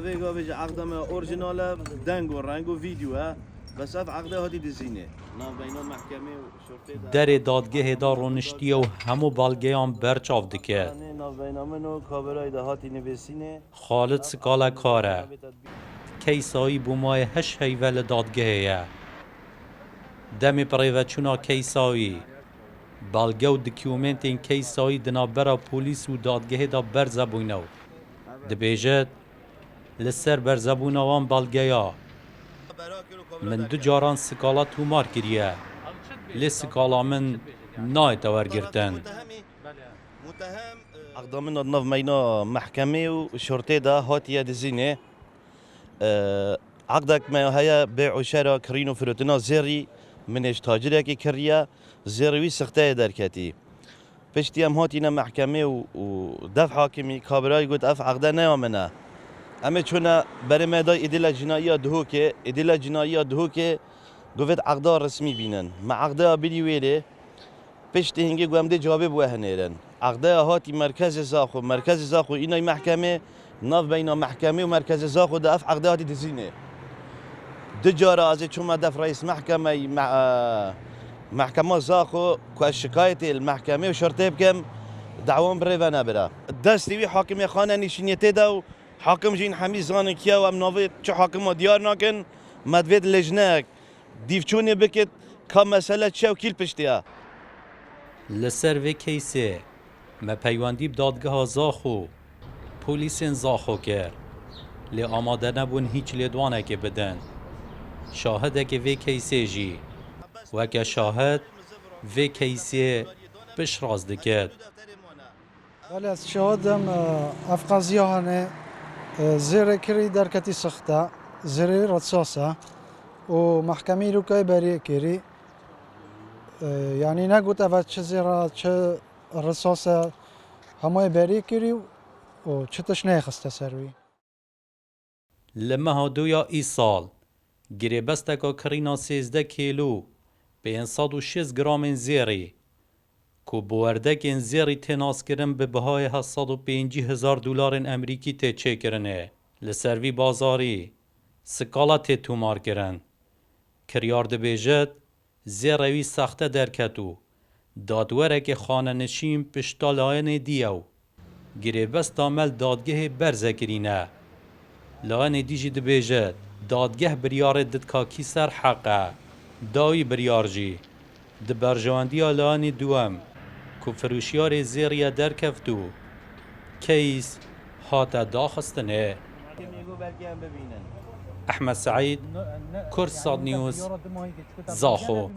ویگا بیش عقد ما اورجینال دنگ و رنگ و ویدیو بس اف عقد هاتی دزینه ناو بین محکمه و شرطه در دادگه دا رونشتی و همو بالگیان برچاو دکه ناو بین منو کابرای ده هاتی نویسینه خالد سکالا کاره کیسایی بومای هش هیول دادگه یا دمی پریوچونا کیسایی بالگه و دکیومنتین کیسایی دنابرا پولیس و دادگه دا برزبونو دبیجت لسر برزبونا وان بالگه یا من دو جاران سکالا تومار کریه لی سکالا من نایت ورگرتن عقد من ناو بین محکمه و شرطه ده هاتی دزینه عقدك ما هي بيع وشراء كرينو فروتنا زيري منش تاجرك كريا زيروي سختة دركتي پشتی هم هاتینا محکمه و دفع حاکمی کابرای گفت اف عقده نیامنه اما چون برای مدای ادله جنایی دهو که گفت عقده رسمی بینن ما عقده بیلی ویله پشتی هنگی گوامده جوابه بوه هنیرن عقده هاتی مرکز زاخو اینای محکمه ناف بین محکمه و مرکز زاخو دف عقده هاتی دزینه دو جاره از چون دف رئیس محکمه زاخو که شکایت المحکمه و شرطه بکم دعوام بره و نبره دستی وی حاکم خانه نشینیته ده و حاکم جین حمیز زانه کیا و امناوی چه حاکم دیار ناکن مدوید لجنه دیفچونی بکت که مسئله چه و کیل پشتیه لسر و کیسه ما پیوندی بدادگاه زاخو پولیسین زاخو کرد لی آماده نبون هیچ لیدوانه که بدن شاهده که وی کیسه جی و که شاهد وی کیسه پش راز دکد ولی از شهادم افقازیه هنه زیر کری درکتی سخته زیر رتصاصه و محکمی رو که بریه کری یعنی نگوت اول چه زیرا چه رتصاصه همه بریه کری و چه تشنه خسته سروی لما دویا ای سال گره بسته کرینا 13 کیلو به 106 گرام زیری که بوردک زیری تناس کرن به بهای 750,000 دلار امریکی ته چه کرنه لسروی بازاری سکالا ته تومار کرن کریار دبیجت زیروی سخته درکتو دادوره که خانه نشیم پشتالاین دیو گره بست عمل دادگه برزکرینه لان دیجی دبیجت دادگه بریار ددکاکی سر حقه داوی بریار جی دبرجواندی لان دوم که فروشیار زیریه درکفتو کیس هاتا داخستنه احمد سعید کرساد نیوز زاخو